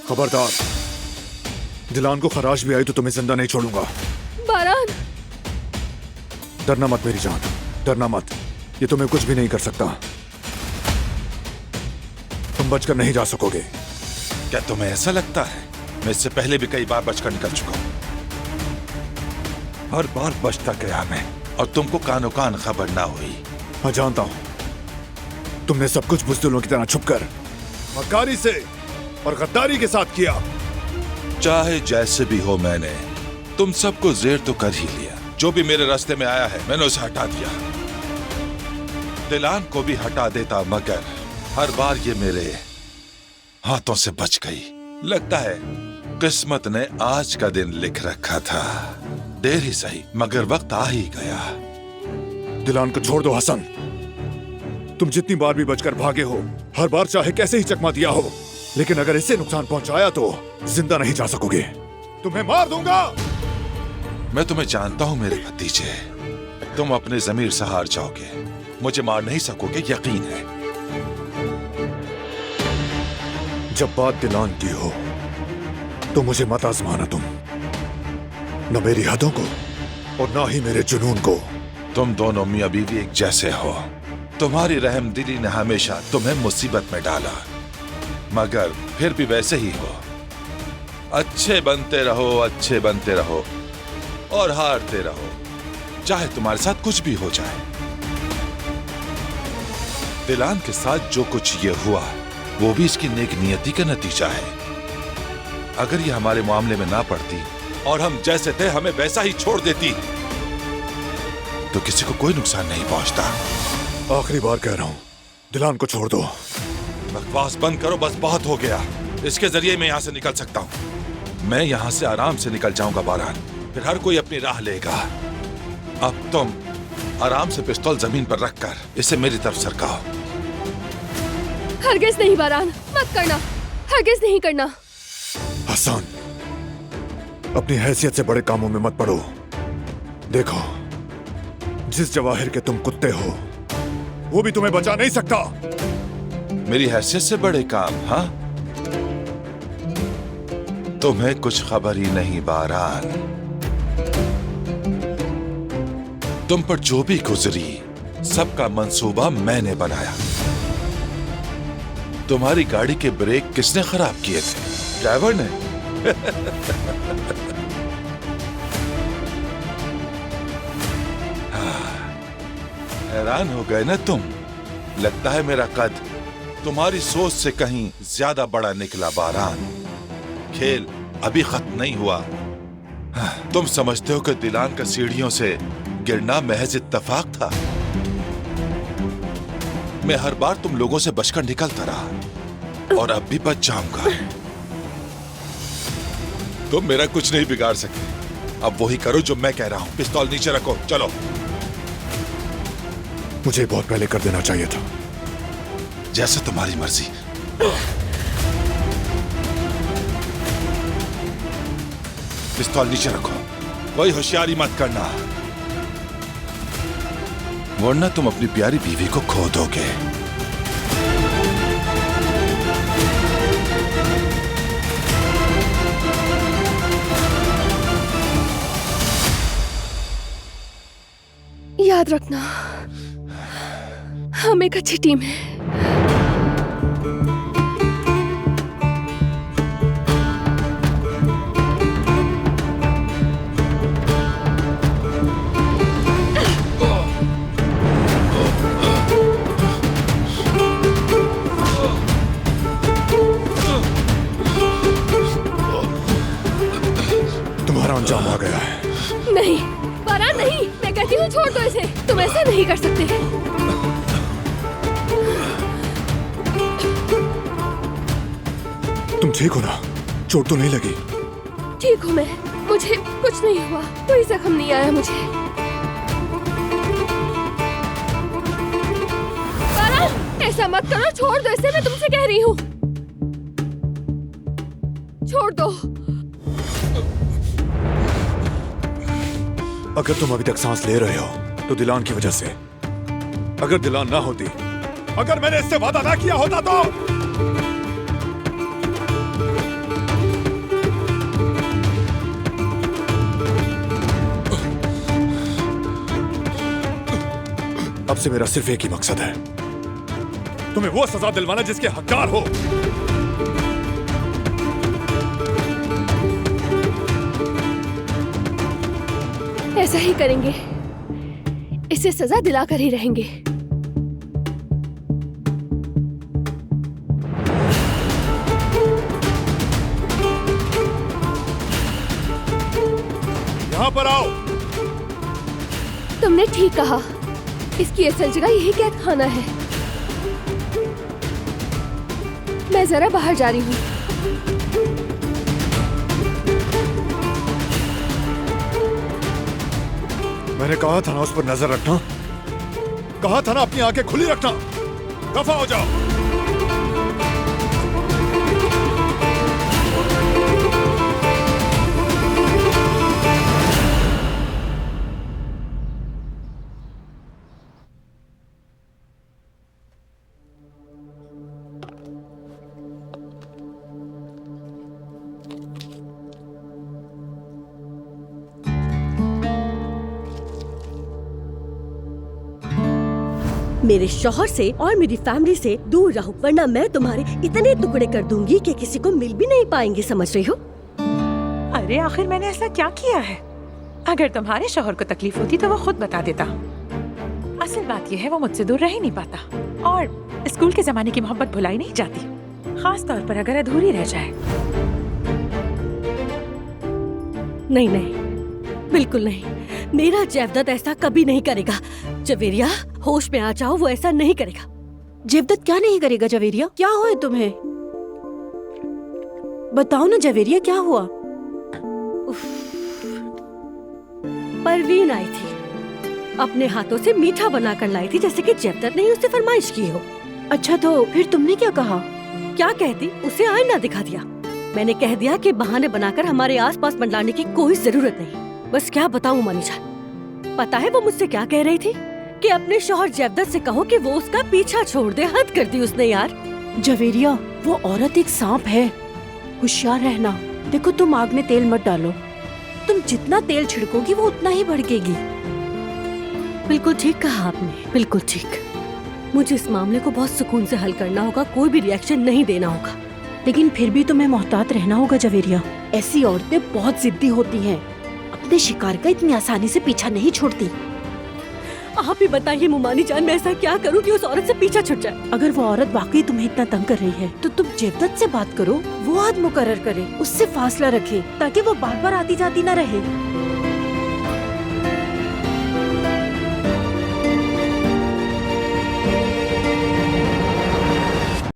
खबरदार, दिलान को खराश भी आई तो तुम्हें जिंदा नहीं छोड़ूंगा। बारान, डरना मत मेरी जान, डरना मत। ये तुम्हें कुछ भी नहीं कर सकता। तुम बचकर नहीं जा सकोगे। क्या तुम्हें ऐसा लगता है? मैं इससे पहले भी कई बार बचकर निकल चुका हूं। हर बार बचता गया मैं, और तुमको कानो कान खबर ना हुई। मैं जानता हूं तुमने सब कुछ बुज़दिलों की तरह छुपकर मक्कारी से और गद्दारी के साथ किया। चाहे जैसे भी हो, मैंने तुम सबको जेर तो कर ही लिया। जो भी मेरे रास्ते में आया है मैंने उसे हटा दिया। दिलान को भी हटा देता, मगर हर बार ये मेरे हाथों से बच गई। लगता है किस्मत ने आज का दिन लिख रखा था। देर ही सही, मगर वक्त आ ही गया। दिलान को छोड़ दो हसन। तुम जितनी बार भी बचकर भागे हो, हर बार चाहे कैसे ही चकमा दिया हो, लेकिन अगर इससे नुकसान पहुंचाया तो जिंदा नहीं जा सकोगे। तुम्हें मार दूंगा। मैं तुम्हें जानता हूं मेरे भतीजे, तुम अपने जमीर से हार जाओगे। मुझे मार नहीं सकोगे, यकीन है। जब बात दिलान की हो तो मुझे मत आजमाना तुम, न मेरी हदों को और ना ही मेरे जुनून को। तुम दोनों मियां बीवी एक जैसे हो। तुम्हारी रहमदिली ने हमेशा तुम्हें मुसीबत में डाला, मगर फिर भी वैसे ही हो। अच्छे बनते रहो, अच्छे बनते रहो और हारते रहो, चाहे तुम्हारे साथ कुछ भी हो जाए। दिलान के साथ जो कुछ ये हुआ वो भी इसकी नेक नियति का नतीजा है। अगर ये हमारे मामले में ना पड़ती और हम जैसे थे हमें वैसा ही छोड़ देती तो किसी को कोई नुकसान नहीं पहुंचता। आखिरी बार कह रहा हूं, दिलान को छोड़ दो। बकवास बंद करो, बस बहुत हो गया। इसके जरिए मैं यहां से निकल सकता हूं। मैं यहां से आराम से निकल जाऊंगा बारान, फिर हर कोई अपनी राह लेगा। अब तुम आराम से पिस्तौल जमीन पर रखकर इसे मेरी तरफ सरकाओ। हरगिज नहीं बारान, मत करना, हरगिज नहीं करना। हसन, अपनी हैसियत से बड़े कामों में मत पड़ो। देखो, जिस जवाहिर के तुम कुत्ते हो वो भी तुम्हें बचा नहीं सकता। मेरी हैसियत से बड़े काम? हाँ, तुम्हें कुछ खबर ही नहीं बारान। तुम पर जो भी गुजरी सबका मंसूबा मैंने बनाया। तुम्हारी गाड़ी के ब्रेक किसने खराब किए थे? ड्राइवर ने। हैरान हो गए ना तुम? लगता है मेरा कद तुम्हारी सोच से कहीं ज्यादा बड़ा निकला बारान। खेल अभी खत्म नहीं हुआ। तुम समझते हो कि दिलान का सीढ़ियों से गिरना महज इत्तेफाक था? मैं हर बार तुम लोगों से बचकर निकलता रहा और अब भी बच जाऊंगा। तुम मेरा कुछ नहीं बिगाड़ सकते। अब वही करो जो मैं कह रहा हूं। पिस्तौल नीचे रखो, चलो। मुझे बहुत पहले कर देना चाहिए था। जैसे तुम्हारी मर्जी। पिस्तौल नीचे रखो, कोई होशियारी मत करना, वरना तुम अपनी प्यारी बीवी को खो दोगे। याद रखना, हम एक अच्छी टीम है। तुम्हारा अंजाम आ गया है। नहीं बारान, नहीं, मैं कहती हूँ छोड़ दो इसे। तुम ऐसा नहीं कर सकते। तुम ठीक हो ना? चोट तो नहीं लगी? ठीक हूँ मैं, मुझे कुछ नहीं हुआ, कोई जख्म नहीं आया मुझे। बारान, ऐसा मत करो, छोड़ दो इसे, मैं तुमसे कह रही हूँ। छोड़ दो। अगर तुम अभी तक सांस ले रहे हो तो दिलान की वजह से। अगर दिलान ना होती, अगर मैंने इससे वादा ना किया होता तो अब से मेरा सिर्फ एक ही मकसद है, तुम्हें वो सजा दिलवाना जिसके हकदार हो। ऐसा ही करेंगे, इसे सजा दिलाकर ही रहेंगे। यहाँ पर आओ। तुमने ठीक कहा, इसकी असल जगह यही कैद खाना है। मैं जरा बाहर जा रही हूँ। मैंने कहा था ना उस पर नजर रखना, कहा था ना अपनी आंखें खुली रखना। दफा हो जाओ। मेरे शौहर से और मेरी फैमिली से दूर रहो, वरना मैं तुम्हारे इतने टुकड़े कर दूंगी कि किसी को मिल भी नहीं पाएंगे, समझ रही हो? अरे आखिर मैंने ऐसा क्या किया है? अगर तुम्हारे शौहर को तकलीफ होती तो वो खुद बता देता। असल बात यह है वो मुझसे दूर रह ही नहीं पाता, और स्कूल के जमाने की मोहब्बत भुलाई नहीं जाती, खास तौर पर अगर अधूरी रह जाए। नहीं नहीं, बिल्कुल नहीं। मेरा जेवदत ऐसा कभी नहीं करेगा। जवेरिया, होश में आ जाओ, वो ऐसा नहीं करेगा। जेवदत क्या नहीं करेगा? जवेरिया, क्या हुआ है तुम्हें? बताओ ना जवेरिया, क्या हुआ? परवीन आई थी, अपने हाथों से मीठा बनाकर लाई थी, जैसे कि जेवदत ने उससे फरमाइश की हो। अच्छा, तो फिर तुमने क्या कहा? क्या कहती? उसे आईना दिखा दिया। मैंने कह दिया कि बहाने बनाकर हमारे आसपास मंडलाने की कोई जरूरत नहीं। बस क्या बताऊं मनीषा, पता है वो मुझसे क्या कह रही थी? कि अपने शौहर जेवदत से कहो कि वो उसका पीछा छोड़ दे। हद कर दी उसने यार। जवेरिया, वो औरत एक सांप है, होशियार रहना। देखो, तुम आग में तेल मत डालो, तुम जितना तेल छिड़कोगी वो उतना ही भड़केगी। बिल्कुल ठीक कहा आपने, बिल्कुल ठीक। मुझे इस मामले को बहुत सुकून से हल करना होगा, कोई भी रिएक्शन नहीं देना होगा। लेकिन फिर भी तुम्हें मोहतात रहना होगा जवेरिया। ऐसी औरतें बहुत जिद्दी होती हैं, अपने शिकार का इतनी आसानी से पीछा नहीं छोड़ती। आप ही बताइए मुमानी जान, मैं ऐसा क्या करूं कि उस औरत से पीछा छूट जाए? अगर वो औरत वाकई तुम्हें इतना तंग कर रही है तो तुम जेवदत से बात करो, वो हद मुकर्रर करे, उससे फासला रखे, ताकि वो बार बार आती जाती न रहे।